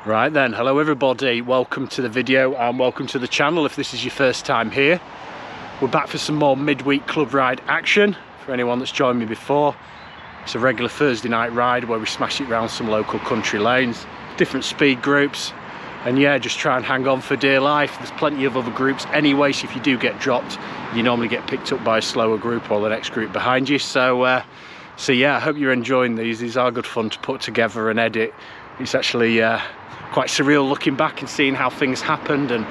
Right then, hello everybody, welcome to the video and welcome to the channel if this is your first time here. We're back for some more midweek club ride action. For anyone that's joined me before, it's a regular Thursday night ride where we smash it around some local country lanes, different speed groups, and yeah, just try and hang on for dear life. There's plenty of other groups anyway, so if you do get dropped, you normally get picked up by a slower group or the next group behind you. So yeah, I hope you're enjoying these. These are good fun to put together and edit. It's actually quite surreal looking back and seeing how things happened, and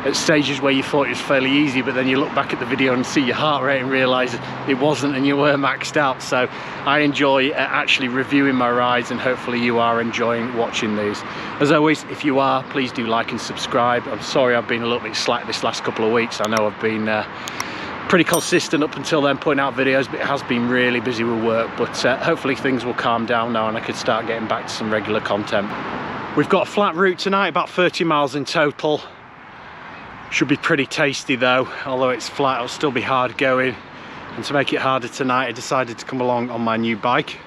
at stages where you thought it was fairly easy, but then you look back at the video and see your heart rate and realise it wasn't and you were maxed out. So I enjoy actually reviewing my rides, and hopefully you are enjoying watching these. As always, if you are, please do like and subscribe. I'm sorry I've been a little bit slack this last couple of weeks. I know I've been pretty consistent up until then putting out videos, but it has been really busy with work. But hopefully things will calm down now and I could start getting back to some regular content. We've got a flat route tonight, about 30 miles in total. Should be pretty tasty though, although it's flat, it'll still be hard going. And to make it harder tonight, I decided to come along on my new bike.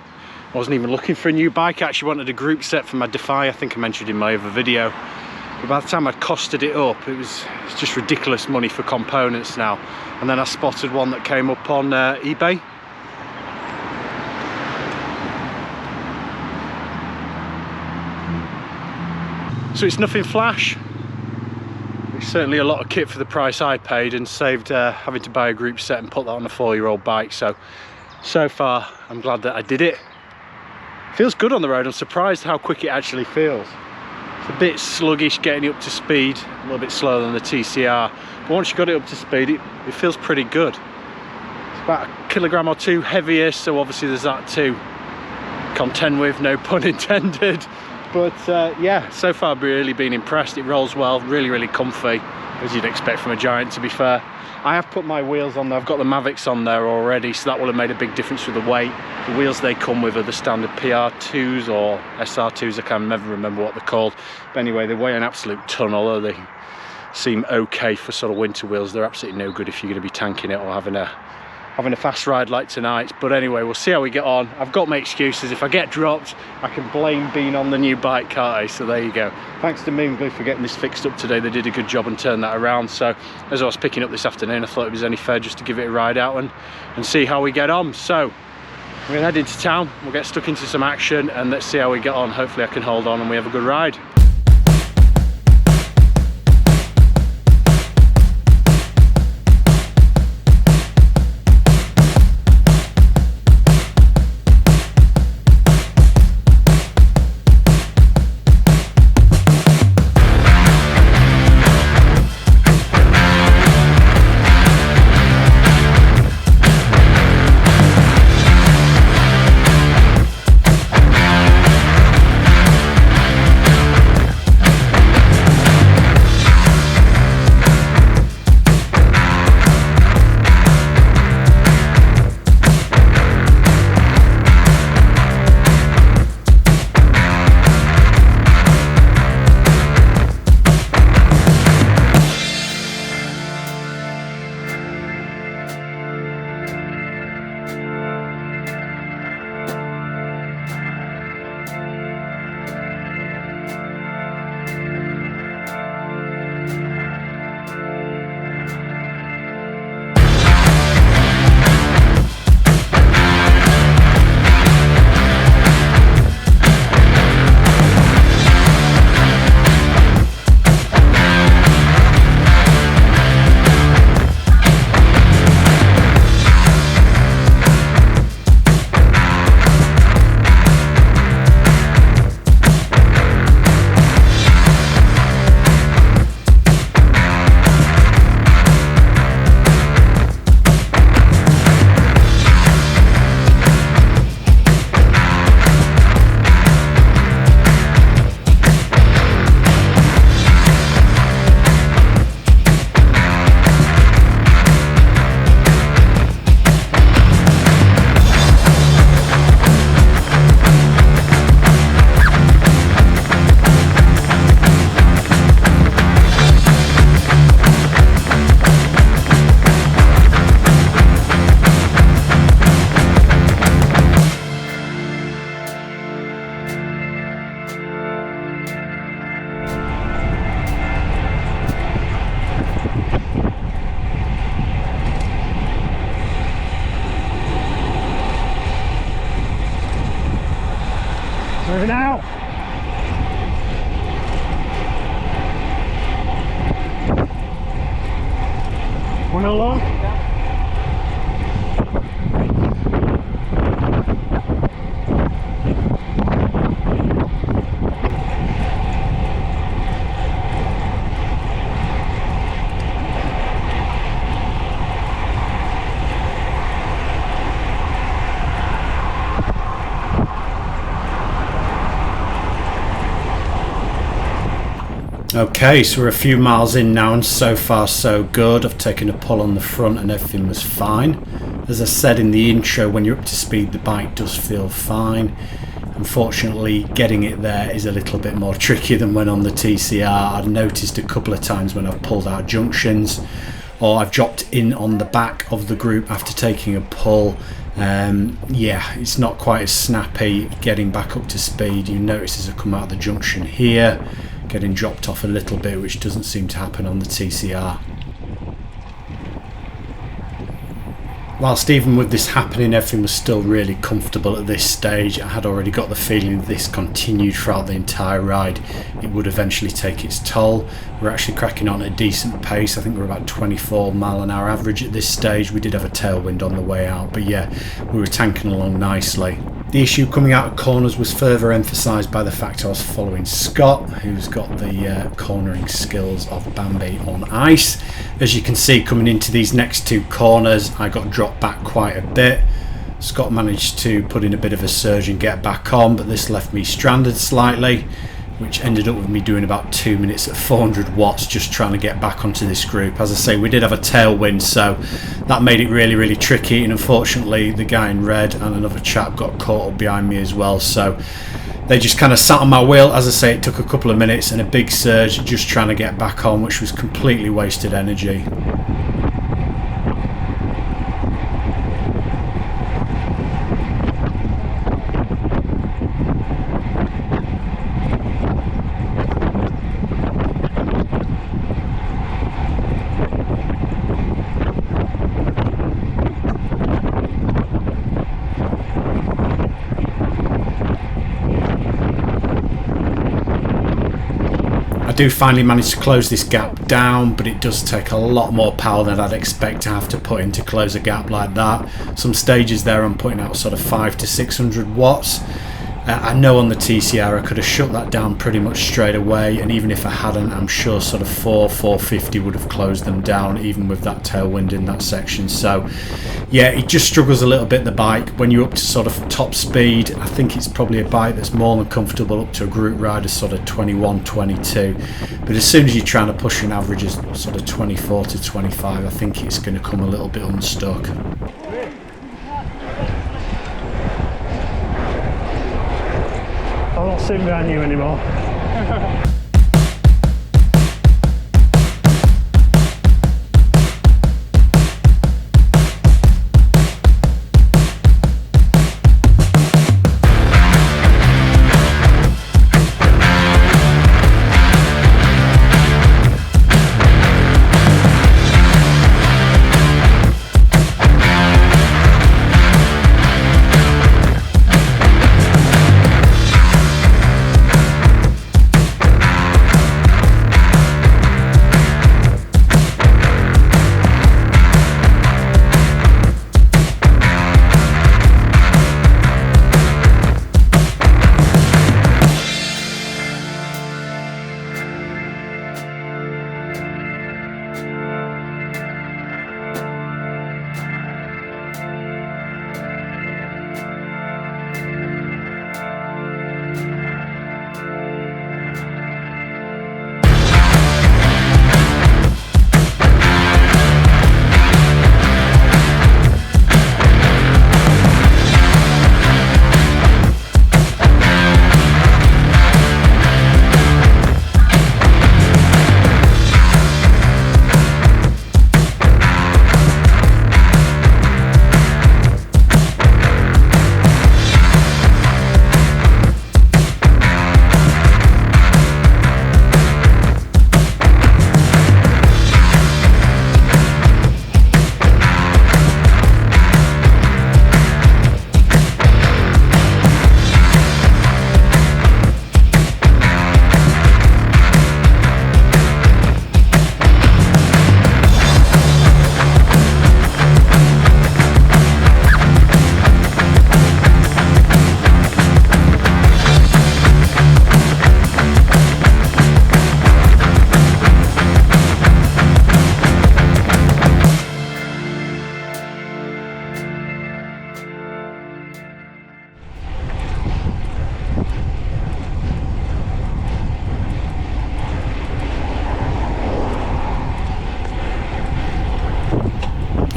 I wasn't even looking for a new bike, I actually wanted a group set for my Defy, I think I mentioned in my other video. But by the time I costed it up, it's just ridiculous money for components now. And then I spotted one that came up on eBay. So it's nothing flash. It's certainly a lot of kit for the price I paid, and saved having to buy a group set and put that on a 4-year-old bike. So far I'm glad that I did it. Feels good on the road. I'm surprised how quick it actually feels. It's a bit sluggish getting up to speed, a little bit slower than the TCR, but once you got it up to speed, it feels pretty good. It's about a kilogram or two heavier, so obviously there's that to contend with, no pun intended. But yeah, so far I've really been impressed. It rolls well, really comfy, as you'd expect from a Giant, to be fair. I have put my wheels on there. I've got the Mavics on there already, so that will have made a big difference with the weight. The wheels they come with are the standard PR2s or SR2s, I can never remember what they're called. But anyway, they weigh an absolute ton, although they seem okay for sort of winter wheels. They're absolutely no good if you're going to be tanking it or having a fast ride like tonight. But anyway, we'll see how we get on. I've got my excuses. If I get dropped, I can blame being on the new bike, can't I? So there you go. Thanks to Moonglue for getting this fixed up today. They did a good job and turned that around. So as I was picking up this afternoon, I thought it was only fair just to give it a ride out and see how we get on. So we're gonna head into town, we'll get stuck into some action, and let's see how we get on. Hopefully I can hold on and we have a good ride. Moving out. One along. Okay, so we're a few miles in now and so far so good. I've taken a pull on the front and everything was fine. As I said in the intro, when you're up to speed the bike does feel fine. Unfortunately, getting it there is a little bit more tricky than when on the TCR. I've noticed a couple of times when I've pulled out junctions or I've dropped in on the back of the group after taking a pull. Yeah, it's not quite as snappy getting back up to speed. You notice as I come out of the junction here, getting dropped off a little bit, which doesn't seem to happen on the TCR. Whilst even with this happening, everything was still really comfortable at this stage. I had already got the feeling that this continued throughout the entire ride. It would eventually take its toll. We're actually cracking on at a decent pace. I think we're about 24 mile an hour average at this stage. We did have a tailwind on the way out, but yeah, we were tanking along nicely. The issue coming out of corners was further emphasised by the fact I was following Scott, who's got the cornering skills of Bambi on ice. As you can see, coming into these next two corners, I got dropped back quite a bit. Scott managed to put in a bit of a surge and get back on, but this left me stranded slightly, which ended up with me doing about 2 minutes at 400 watts just trying to get back onto this group. As I say, we did have a tailwind, so that made it really tricky, and unfortunately the guy in red and another chap got caught up behind me as well, so they just kind of sat on my wheel. As I say, it took a couple of minutes and a big surge just trying to get back on, which was completely wasted energy. I do finally manage to close this gap down, but it does take a lot more power than I'd expect to have to put in to close a gap like that. Some stages there I'm putting out sort of 500 to 600 watts. I know on the TCR I could have shut that down pretty much straight away, and even if I hadn't, I'm sure sort of 450 would have closed them down even with that tailwind in that section. So yeah, it just struggles a little bit, the bike. When you're up to sort of top speed, I think it's probably a bike that's more than comfortable up to a group ride of sort of 21, 22, but as soon as you're trying to push an average of sort of 24 to 25, I think it's going to come a little bit unstuck. I'm not sitting behind you anymore.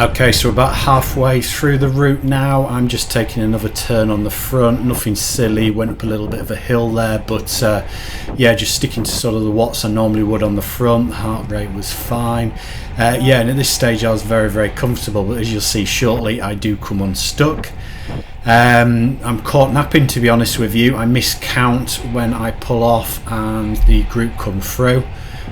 Okay, so about halfway through the route now. I'm just taking another turn on the front, nothing silly, went up a little bit of a hill there, but yeah, just sticking to sort of the watts I normally would on the front. The heart rate was fine. Yeah, and at this stage I was very, very comfortable, but as you'll see shortly, I do come unstuck. I'm caught napping, to be honest with you. I miscount when I pull off and the group come through.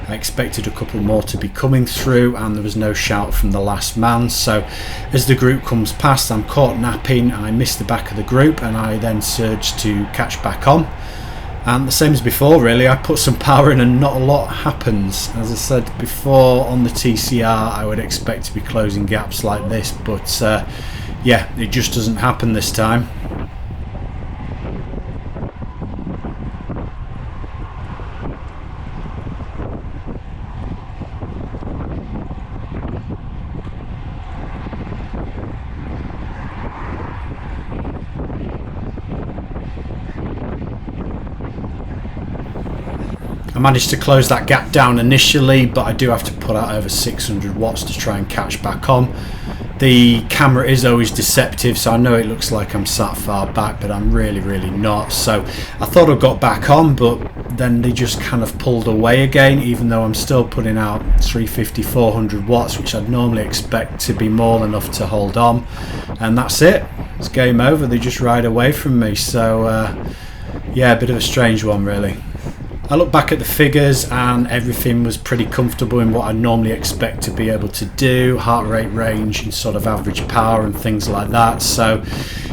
I expected a couple more to be coming through and there was no shout from the last man, so as the group comes past I'm caught napping. I miss the back of the group and I then surge to catch back on, and the same as before really, I put some power in and not a lot happens. As I said before, on the TCR I would expect to be closing gaps like this, but yeah, it just doesn't happen this time. I managed to close that gap down initially, but I do have to put out over 600 watts to try and catch back on. The camera is always deceptive, so I know it looks like I'm sat far back, but I'm really not. So I thought I got back on, but then they just kind of pulled away again, even though I'm still putting out 350, 400 watts, which I'd normally expect to be more than enough to hold on. And that's it. It's game over. They just ride away from me. So yeah, a bit of a strange one really. I look back at the figures and everything was pretty comfortable in what I normally expect to be able to do, heart rate range and sort of average power and things like that. So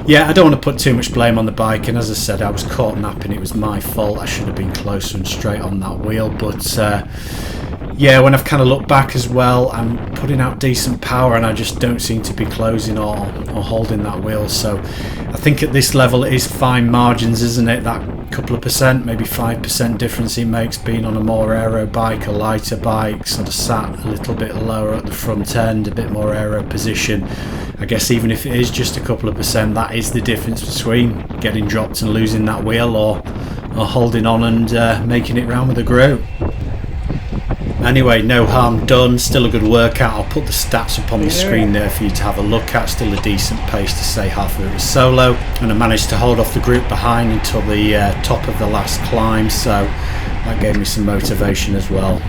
yeah, I don't want to put too much blame on the bike, and as I said, I was caught napping. It was my fault. I should have been closer and straight on that wheel, but yeah, when I've kind of looked back as well, I'm putting out decent power and I just don't seem to be closing or holding that wheel. So I think at this level it is fine margins, isn't it? That couple of percent, maybe 5% difference it makes being on a more aero bike, a lighter bike, sort of sat a little bit lower at the front end, a bit more aero position. I guess even if it is just a couple of percent, that is the difference between getting dropped and losing that wheel or holding on and making it round with a group. Anyway, no harm done, still a good workout. I'll put the stats up on the screen there for you to have a look at. Still a decent pace to say half of it was solo, and I managed to hold off the group behind until the top of the last climb, so that gave me some motivation as well.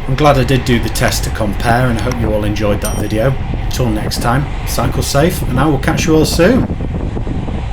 I'm glad I did do the test to compare, and I hope you all enjoyed that video. Until next time, cycle safe and I will catch you all soon.